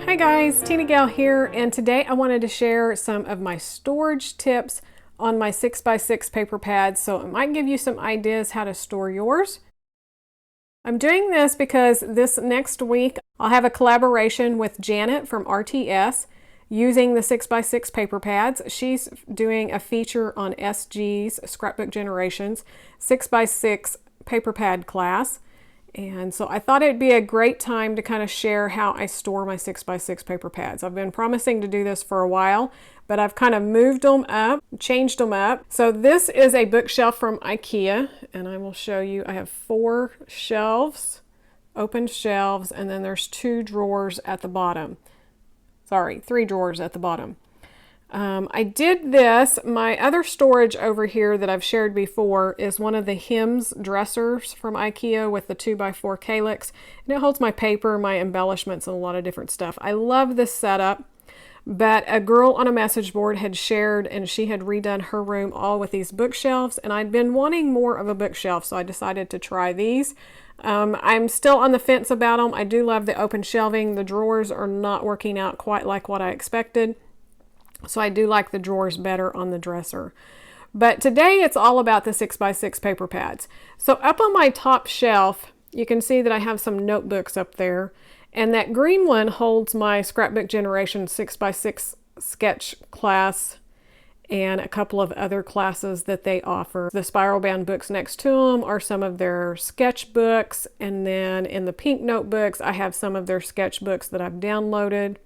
Hi guys, TinaGale here, and today I wanted to share some of my storage tips on my 6x6 paper pads, so it might give you some ideas how to store yours. I'm doing this because this next week I'll have a collaboration with Janet from RTS using the 6x6 paper pads. She's doing a feature on SG's Scrapbook Generation's 6x6 paper pad class. And so I thought it'd be a great time to kind of share how I store my 6x6 paper pads. I've been promising to do this for a while, but I've kind of moved them up, changed them up. So this is a bookshelf from IKEA, and I will show you. I have 4 shelves, open shelves, and then there's 2 drawers at the bottom. Sorry, 3 drawers at the bottom. I did this. My other storage over here that I've shared before is one of the Hems dressers from IKEA with the 2x4 calyx, and it holds my paper, my embellishments, and a lot of different stuff. I love this setup, but a girl on a message board had shared, and she had redone her room all with these bookshelves, and I'd been wanting more of a bookshelf, so I decided to try these. I'm still on the fence about them. I do love the open shelving. The drawers are not working out quite like what I expected. So I do like the drawers better on the dresser. But today it's all about the 6x6 paper pads. So up on my top shelf, you can see that I have some notebooks up there. And that green one holds my Scrapbook Generation 6x6 sketch class and a couple of other classes that they offer. The spiral bound books next to them are some of their sketch books. And then in the pink notebooks, I have some of their sketch books that I've downloaded.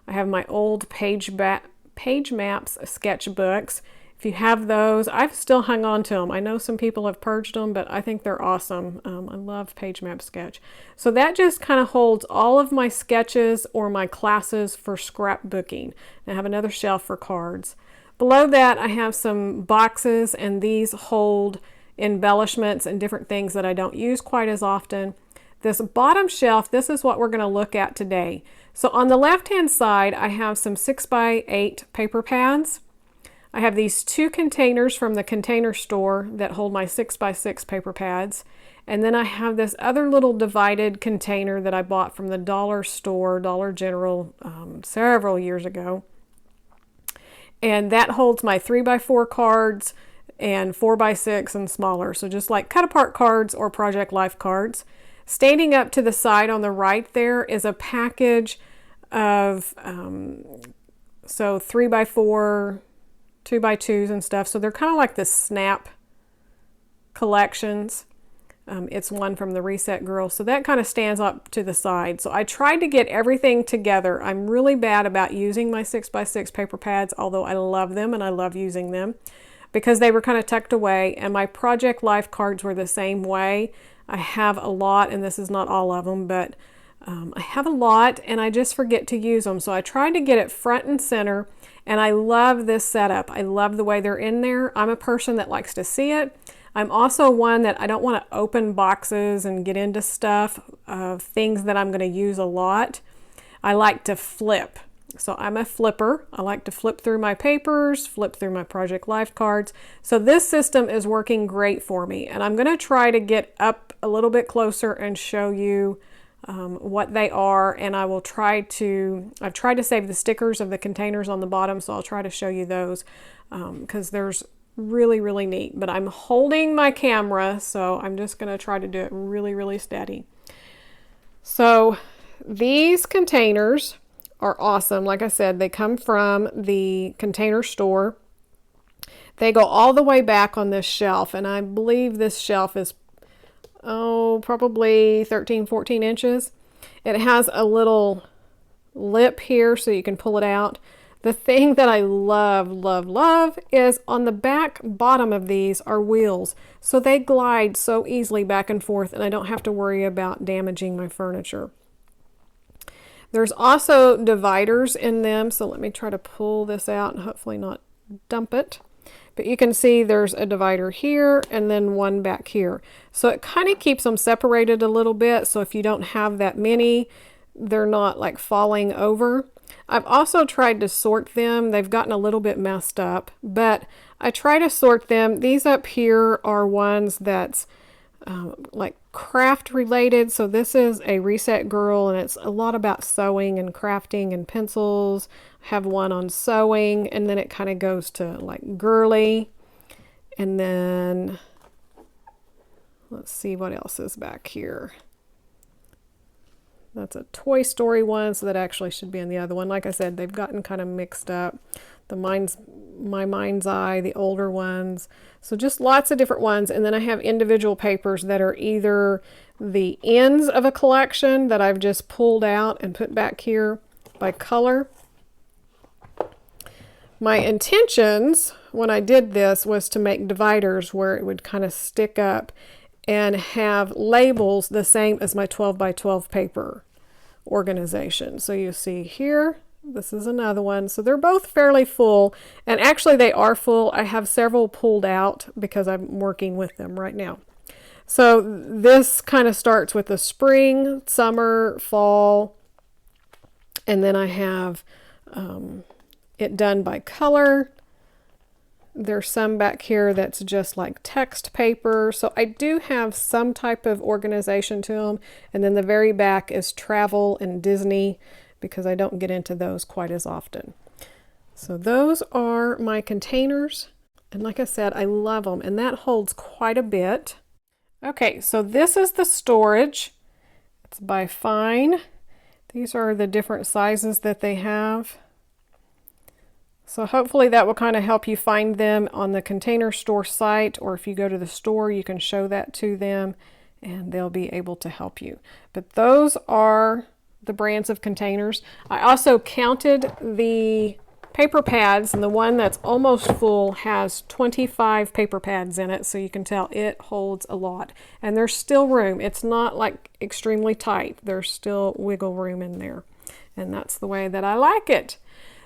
I have my old page maps sketchbooks. If you have those, I've still hung on to them. I know some people have purged them, but I think they're awesome. I love page map sketch. So that just kind of holds all of my sketches or my classes for scrapbooking. I have another shelf for cards. Below that, I have some boxes, and these hold embellishments and different things that I don't use quite as often. This bottom shelf, this is what we're going to look at today. So on the left-hand side, I have some 6x8 paper pads. I have these 2 containers from the Container Store that hold my 6x6 paper pads. And then I have this other little divided container that I bought from the dollar store, Dollar General, several years ago. And that holds my 3x4 cards and 4x6 and smaller. So just like cut apart cards or Project Life cards. Standing up to the side on the right there is a package of, so 3x4, 2x2s and stuff. So they're kind of like the Snap collections. It's one from the Reset Girl. So that kind of stands up to the side. So I tried to get everything together. I'm really bad about using my 6x6 paper pads, although I love them and I love using them because they were kind of tucked away, and my Project Life cards were the same way. I have a lot, and this is not all of them, but I have a lot and I just forget to use them. So I tried to get it front and center, and I love this setup. I love the way they're in there. I'm a person that likes to see it. I'm also one that I don't want to open boxes and get into stuff of things that I'm going to use a lot. I like to flip. So I'm a flipper. I like to flip through my papers, flip through my Project Life cards. So this system is working great for me, and I'm going to try to get up a little bit closer and show you what they are, and I've tried to save the stickers of the containers on the bottom, so I'll try to show you those because there's really neat. But I'm holding my camera, so I'm just going to try to do it really steady. So these containers are awesome. Like I said, they come from the Container Store. They go all the way back on this shelf, and I believe this shelf is probably 13-14 inches. It has a little lip here so you can pull it out. The thing that I love is on the back bottom of these are wheels, so they glide so easily back and forth, and I don't have to worry about damaging my furniture. There's also dividers in them, so let me try to pull this out and hopefully not dump it. But you can see there's a divider here and then one back here. So it kind of keeps them separated a little bit, so if you don't have that many, they're not like falling over. I've also tried to sort them. They've gotten a little bit messed up, but I try to sort them. These up here are ones that's like craft related. So this is a Reset Girl, and it's a lot about sewing and crafting and pencils. I have one on sewing, and then it kind of goes to like girly. And then let's see what else is back here. That's a Toy Story one, so that actually should be in the other one. Like I said, they've gotten kind of mixed up. My Mind's Eye, the older ones. So just lots of different ones. And then I have individual papers that are either the ends of a collection that I've just pulled out and put back here by color. My intentions when I did this was to make dividers where it would kind of stick up and have labels the same as my 12 by 12 paper organization. So you see here, this is another one. So they're both fairly full, and actually they are full. I have several pulled out because I'm working with them right now. So this kind of starts with the spring, summer, fall, and then I have it done by color. There's some back here that's just like text paper. So I do have some type of organization to them. And then the very back is travel and Disney, because I don't get into those quite as often. So those are my containers. And like I said, I love them, and that holds quite a bit. Okay, so this is the storage. It's by Fine. These are the different sizes that they have. So hopefully that will kind of help you find them on the Container Store site, or if you go to the store, you can show that to them and they'll be able to help you. But those are the brands of containers. I also counted the paper pads, and the one that's almost full has 25 paper pads in it, so you can tell it holds a lot. And there's still room. It's not like extremely tight. There's still wiggle room in there. And that's the way that I like it.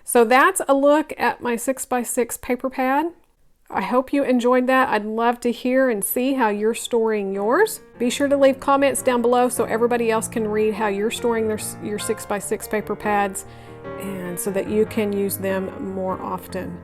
So that's a look at my 6x6 paper pad. I hope you enjoyed that. I'd love to hear and see how you're storing yours. Be sure to leave comments down below so everybody else can read how you're storing your 6x6 paper pads, and so that you can use them more often.